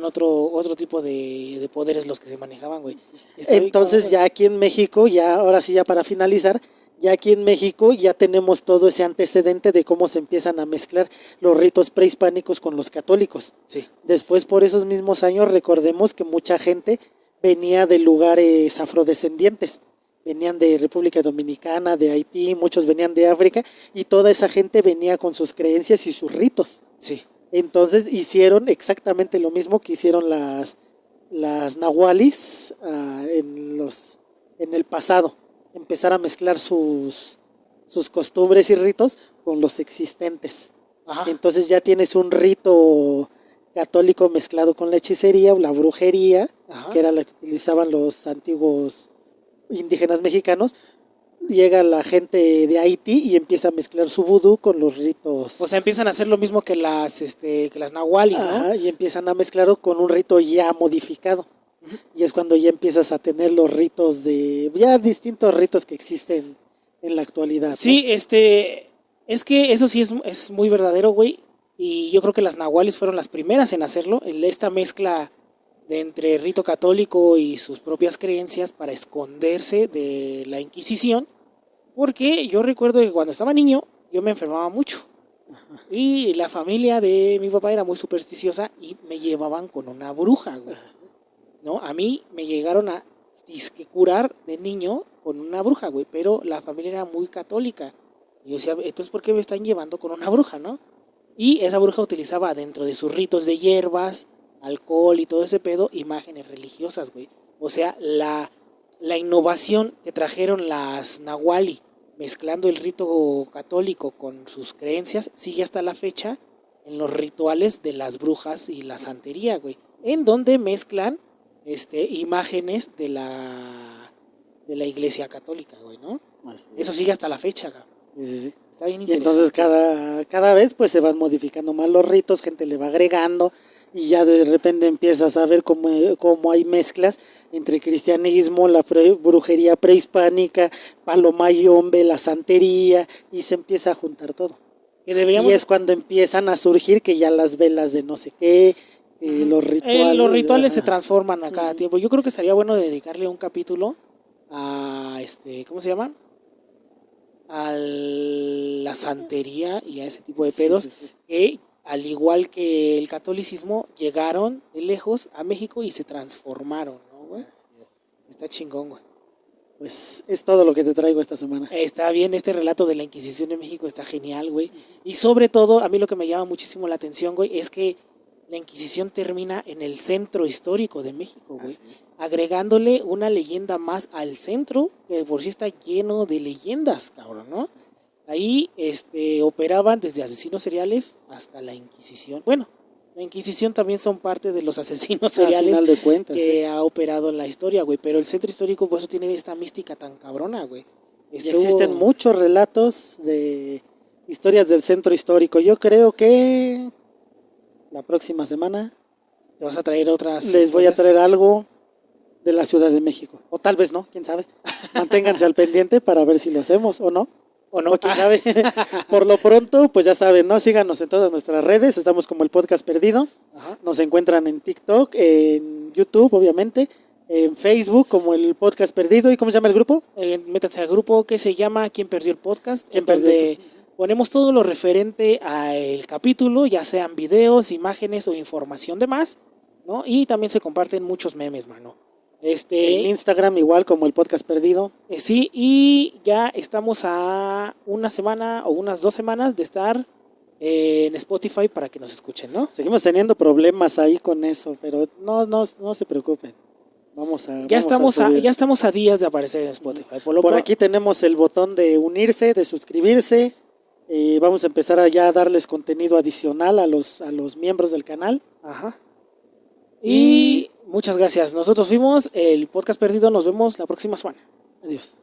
otro tipo de poderes los que se manejaban, güey. Está bien Entonces cabrón, ya aquí en México, ya ahora sí ya para finalizar, ya aquí en México ya tenemos todo ese antecedente de cómo se empiezan a mezclar los ritos prehispánicos con los católicos. Sí. Después, por esos mismos años, recordemos que mucha gente venía de lugares afrodescendientes. Venían de República Dominicana, de Haití, muchos venían de África y toda esa gente venía con sus creencias y sus ritos. Sí. Entonces hicieron exactamente lo mismo que hicieron las nahualis en el pasado. Empezar a mezclar sus costumbres y ritos con los existentes. Ajá. Entonces ya tienes un rito católico mezclado con la hechicería o la brujería, Ajá. que era la que utilizaban los antiguos indígenas mexicanos. Llega la gente de Haití y empieza a mezclar su vudú con los ritos. O sea, empiezan a hacer lo mismo que las nahualis, ¿no? Ajá, y empiezan a mezclarlo con un rito ya modificado. Y es cuando ya empiezas a tener los ritos ya distintos ritos que existen en la actualidad, ¿no? Sí, es que eso sí es muy verdadero, güey. Y yo creo que las nahualis fueron las primeras en hacerlo, esta mezcla de entre rito católico y sus propias creencias para esconderse de la Inquisición. Porque yo recuerdo que cuando estaba niño yo me enfermaba mucho. Y la familia de mi papá era muy supersticiosa y me llevaban con una bruja, güey. ¿No? A mí me llegaron a disque curar de niño con una bruja, güey, pero la familia era muy católica. Y yo decía, entonces, ¿por qué me están llevando con una bruja, no? Y esa bruja utilizaba dentro de sus ritos de hierbas, alcohol y todo ese pedo, imágenes religiosas, güey. O sea, la innovación que trajeron las nahuali, mezclando el rito católico con sus creencias, sigue hasta la fecha en los rituales de las brujas y la santería, güey. En donde mezclan imágenes de la iglesia católica, güey, ¿no? Eso sigue hasta la fecha, güey. Sí, sí, sí. Está bien Y interesante. entonces cada vez pues se van modificando más los ritos, gente le va agregando y ya de repente empiezas a ver cómo hay mezclas entre cristianismo, la brujería prehispánica, palomayombe, la santería y se empieza a juntar todo. Que deberíamos... Y es cuando empiezan a surgir que ya las velas de no sé qué, los rituales se transforman a cada tiempo. Yo creo que estaría bueno dedicarle un capítulo a ¿cómo se llama? A la santería y a ese tipo de pedos, sí. Que al igual que el catolicismo llegaron de lejos a México y se transformaron, ¿no, güey? Está chingón, güey. Pues es todo lo que te traigo esta semana. Está bien, este relato de la Inquisición de México está genial, güey. Y sobre todo, a mí lo que me llama muchísimo la atención, güey, es que la Inquisición termina en el centro histórico de México, güey. Agregándole una leyenda más al centro, que por sí está lleno de leyendas, cabrón, ¿no? Ahí operaban desde asesinos seriales hasta la Inquisición. Bueno, la Inquisición también son parte de los asesinos seriales final de cuentas, que ha operado en la historia, güey. Pero el centro histórico, por eso tiene esta mística tan cabrona, güey. Y existen muchos relatos de historias del centro histórico. Yo creo que la próxima semana te vas a traer otras les voy a traer algo de la Ciudad de México. O tal vez no, quién sabe. Manténganse al pendiente para ver si lo hacemos o no. O no, quién sabe. Por lo pronto, pues ya saben, ¿no? Síganos en todas nuestras redes. Estamos como el Podcast Perdido. Ajá. Nos encuentran en TikTok, en YouTube, obviamente. En Facebook como el Podcast Perdido. ¿Y cómo se llama el grupo? Métanse al grupo que se llama ¿Quién perdió el podcast? Donde ponemos todo lo referente al capítulo, ya sean videos, imágenes o información de más, ¿no? Y también se comparten muchos memes, mano. En Instagram igual como el Podcast Perdido. Sí, y ya estamos a una semana o unas 2 semanas de estar en Spotify para que nos escuchen, ¿no? Seguimos teniendo problemas ahí con eso, pero no se preocupen. Ya estamos a días de aparecer en Spotify. Por aquí tenemos el botón de unirse, de suscribirse. Vamos a empezar a ya darles contenido adicional a los miembros del canal. Ajá. Y muchas gracias. Nosotros fuimos el Podcast Perdido. Nos vemos la próxima semana. Adiós.